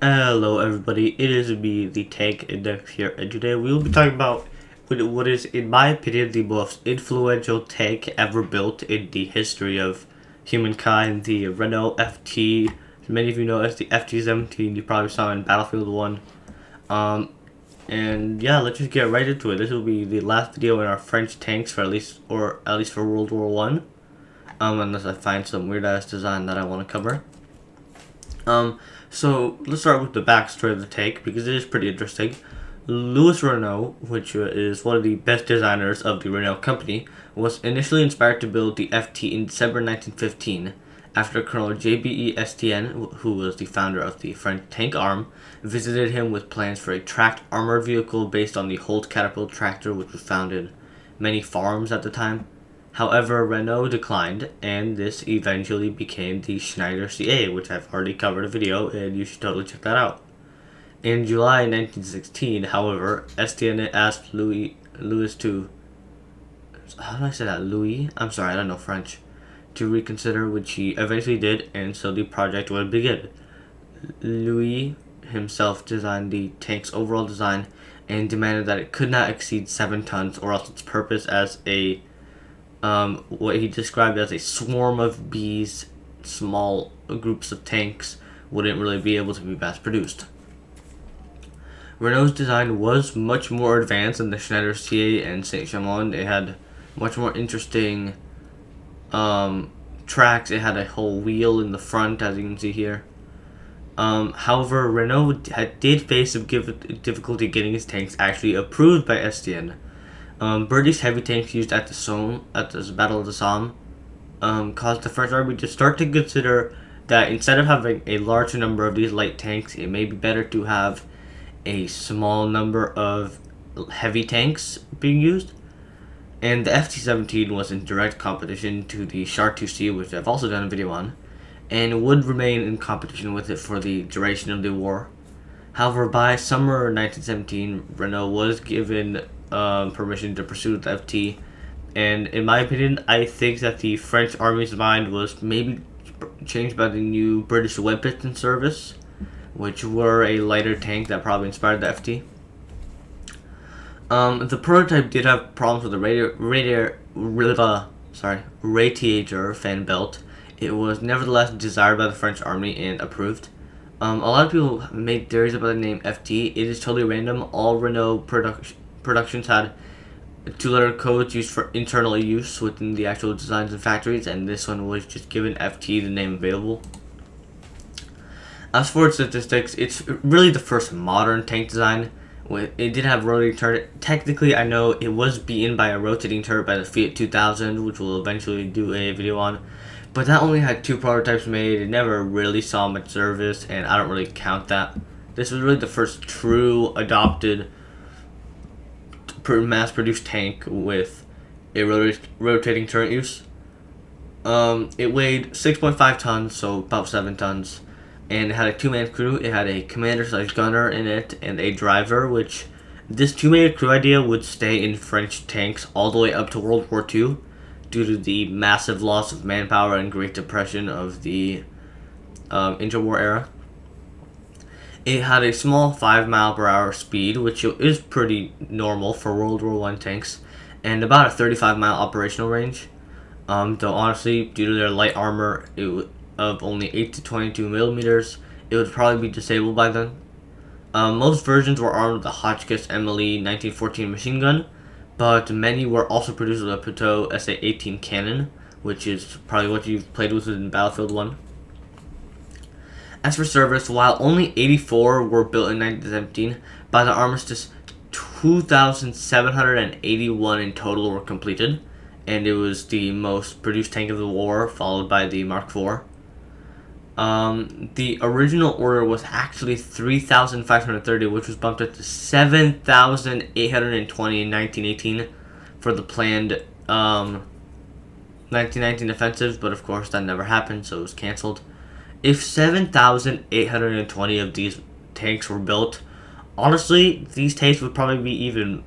Hello everybody, it is me, the Tank Index here, and today we will be talking about what is, in my opinion, the most influential tank ever built in the history of humankind, the Renault FT. Many of you know as the FT-17, you probably saw in Battlefield 1. And yeah, let's just get right into it. This will be the last video in our French tanks for at least for World War One. Unless I find some weird ass design that I want to cover. So let's start with the backstory of the tank because it is pretty interesting. Louis Renault, which is one of the best designers of the Renault company, was initially inspired to build the FT in December 1915 after Colonel JBE Estienne, who was the founder of the French tank arm, visited him with plans for a tracked armored vehicle based on the Holt Caterpillar tractor, which was found in many farms at the time. However, Renault declined, and this eventually became the Schneider CA, which I've already covered a video, and you should totally check that out. In July 1916, however, Estienne asked Louis to... How do I say that? Louis? I'm sorry, I don't know French. To reconsider, which he eventually did, and so the project would begin. Louis himself designed the tank's overall design and demanded that it could not exceed 7 tons, or else its purpose as a what he described as a swarm of bees, small groups of tanks, wouldn't really be able to be mass produced. Renault's design was much more advanced than the Schneider CA and Saint-Chamond. It had much more interesting tracks. It had a whole wheel in the front, as you can see here. However, Renault did face some difficulty getting his tanks actually approved by Estienne. British heavy tanks used at the Battle of the Somme caused the French army to start to consider that instead of having a large number of these light tanks, it may be better to have a small number of heavy tanks being used. And the FT-17 was in direct competition to the Char 2C, which I've also done a video on, and would remain in competition with it for the duration of the war. However, by summer 1917, Renault was given permission to pursue the FT, and in my opinion, I think that the French army's mind was maybe changed by the new British weapons service, which were a lighter tank that probably inspired the FT. The prototype did have problems with the radiator fan belt. It was nevertheless desired by the French army and approved. A lot of people made theories about the name FT. It is totally random. All Renault productions had 2-letter codes used for internal use within the actual designs and factories, and this one was just given FT, the name available. As for its statistics, it's really the first modern tank design. It did have rotating turret. Technically, I know it was beaten by a rotating turret by the Fiat 2000, which we'll eventually do a video on. But that only had 2 prototypes made. It never really saw much service, and I don't really count that. This was really the first true adopted mass-produced tank with a rotating turret use. It weighed 6.5 tons, so about 7 tons, and it had a 2-man crew. It had a commander/gunner in it and a driver, which this 2-man crew idea would stay in French tanks all the way up to World War II due to the massive loss of manpower and Great Depression of the interwar era. It had a small 5-mile-per-hour speed, which is pretty normal for World War I tanks, and about a 35-mile operational range. Though honestly, due to their light armor of only 8 to 22 millimeters, it would probably be disabled by then. Most versions were armed with the Hotchkiss MLE 1914 machine gun, but many were also produced with a Pitot SA-18 cannon, which is probably what you've played with in Battlefield 1. As for service, while only 84 were built in 1917, by the armistice, 2,781 in total were completed, and it was the most produced tank of the war, followed by the Mark IV. The original order was actually 3,530, which was bumped up to 7,820 in 1918 for the planned 1919 offensive, but of course that never happened, so it was cancelled. If 7,820 of these tanks were built, honestly, these tanks would probably be even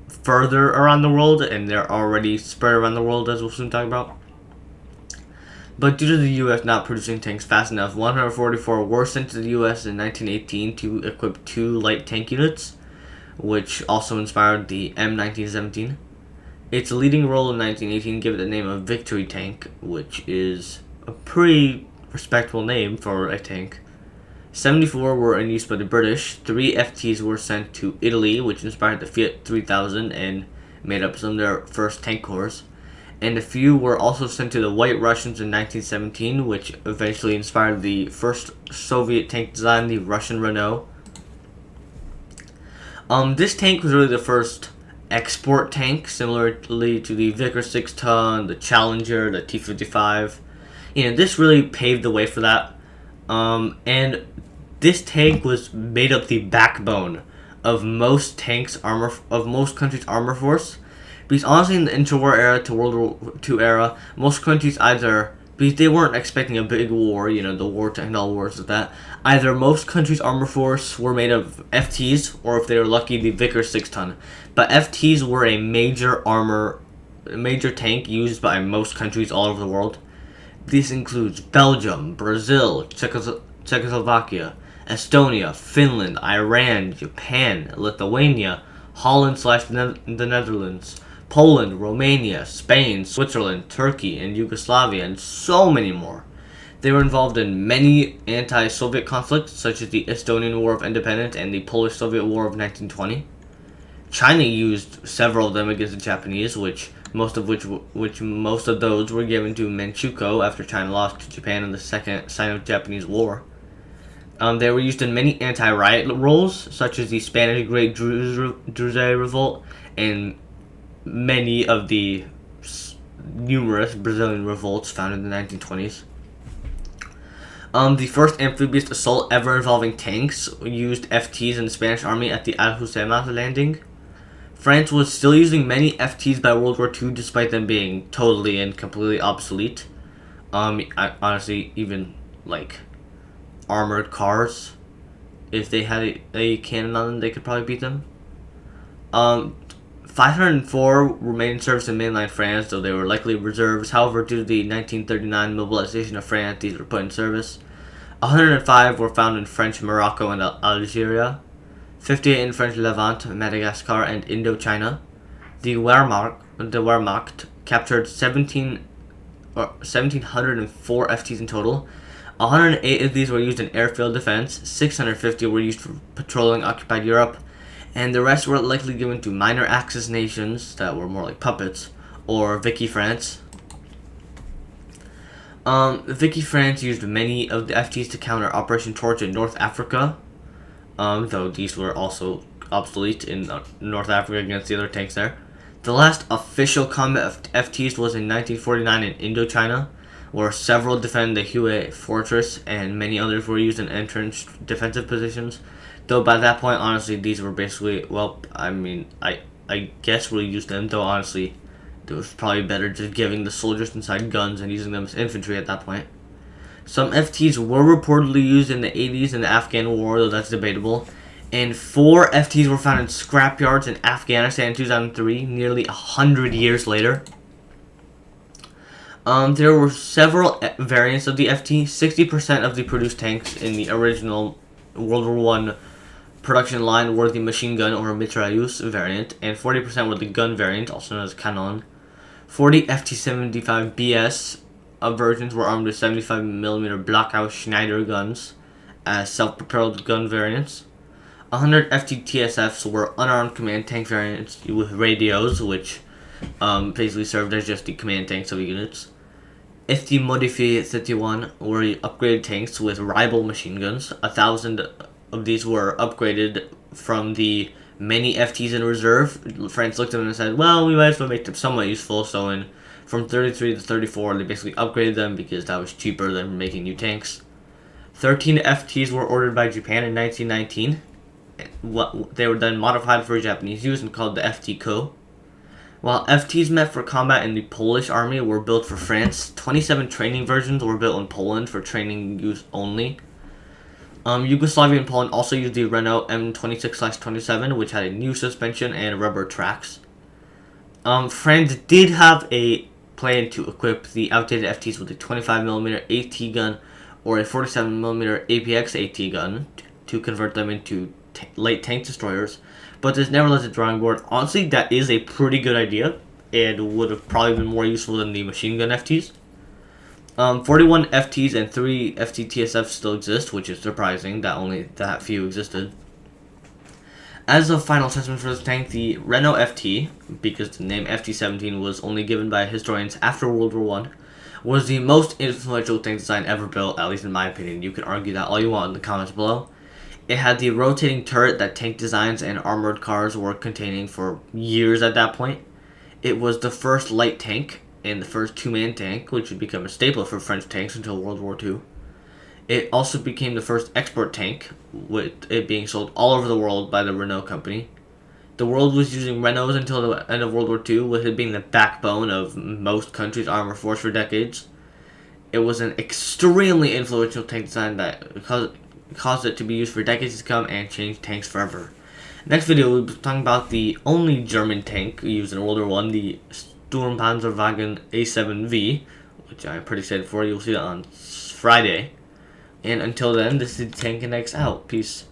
further around the world, and they're already spread around the world, as we'll soon talk about. But due to the US not producing tanks fast enough, 144 were sent to the US in 1918 to equip 2 light tank units, which also inspired the M1917. Its leading role in 1918 gave it the name of Victory Tank, which is a pretty respectable name for a tank. 74 were in use by the British. 3 FTs were sent to Italy, which inspired the Fiat 3000 and made up some of their first tank corps. And a few were also sent to the White Russians in 1917, which eventually inspired the first Soviet tank design, the Russian Renault. This tank was really the first export tank, similarly to the Vickers 6-ton, the Challenger, the T-55. This really paved the way for that. And this tank was made up the backbone of most countries' armor force. Because honestly, in the interwar era to World War II era, most countries because they weren't expecting a big war, the war to end all wars with that, either most countries' armor force were made of FTs, or if they were lucky, the Vickers 6-ton. But FTs were a major tank used by most countries all over the world. This includes Belgium, Brazil, Czechoslovakia, Estonia, Finland, Iran, Japan, Lithuania, Holland/the Netherlands, Poland, Romania, Spain, Switzerland, Turkey, and Yugoslavia, and so many more. They were involved in many anti-Soviet conflicts, such as the Estonian War of Independence and the Polish-Soviet War of 1920. China used several of them against the Japanese, which most of those were given to Manchukuo after China lost to Japan in the Second Sino-Japanese War. They were used in many anti-riot roles, such as the Spanish Great Druze Revolt and many of the numerous Brazilian revolts found in the 1920s. The first amphibious assault ever involving tanks used FTs in the Spanish army at the Alhucemas landing. France was still using many FTs by World War II, despite them being totally and completely obsolete. Honestly, even armored cars, if they had a cannon on them, they could probably beat them. 504 remained in service in mainland France, though they were likely reserves. However, due to the 1939 mobilization of France, these were put in service. 105 were found in French Morocco and Algeria. 58 in French Levant, Madagascar, and Indochina. The Wehrmacht captured 1,704 FTs in total. 108 of these were used in airfield defense. 650 were used for patrolling occupied Europe. And the rest were likely given to minor Axis nations that were more like puppets, or Vichy France. Vichy France used many of the FTs to counter Operation Torch in North Africa, though these were also obsolete in North Africa against the other tanks there. The last official combat of FTs was in 1949 in Indochina, where several defended the Hue fortress and many others were used in entrenched defensive positions. Though by that point, honestly, these were basically, I guess we'll use them, though honestly, it was probably better just giving the soldiers inside guns and using them as infantry at that point. Some FTs were reportedly used in the 80s in the Afghan war, though that's debatable. And 4 FTs were found in scrapyards in Afghanistan in 2003, nearly 100 years later. There were several variants of the FT. 60% of the produced tanks in the original World War I production line were the machine gun or mitrailleuse variant, and 40% were the gun variant, also known as canon. 40 FT-75BS versions were armed with 75mm Blockhaus Schneider guns as self-propelled gun variants. 100 FT-TSFs were unarmed command tank variants with radios, which basically served as just the command tanks of the units. FT Modifié 31 were upgraded tanks with rival machine guns. 1,000 of these were upgraded from the many FTs in reserve. France looked at them and said, well, we might as well make them somewhat useful. So from 33 to 34, they basically upgraded them because that was cheaper than making new tanks. 13 FTs were ordered by Japan in 1919. They were then modified for Japanese use and called the FT-Co. While FTs meant for combat in the Polish army were built for France, 27 training versions were built in Poland for training use only. Yugoslavia and Poland also used the Renault M26/27, which had a new suspension and rubber tracks. France did have a planned to equip the outdated FTs with a 25mm AT gun or a 47mm APX AT gun to convert them into light tank destroyers, but this never left the drawing board. Honestly, that is a pretty good idea and would have probably been more useful than the machine gun FTs. 41 FTs and 3 FTTSFs still exist, which is surprising that only that few existed. As a final assessment for this tank, the Renault FT, because the name FT-17 was only given by historians after World War I, was the most influential tank design ever built, at least in my opinion. You can argue that all you want in the comments below. It had the rotating turret that tank designs and armored cars were containing for years at that point. It was the first light tank and the first two-man tank, which would become a staple for French tanks until World War II. It also became the first export tank, with it being sold all over the world by the Renault company. The world was using Renaults until the end of World War II, with it being the backbone of most countries' armor force for decades. It was an extremely influential tank design that caused it to be used for decades to come and changed tanks forever. Next video, we'll be talking about the only German tank used in World War I, the Sturmpanzerwagen A7V, which I'm pretty excited for. You'll see that on Friday. And until then, this is Tank and X out. Peace.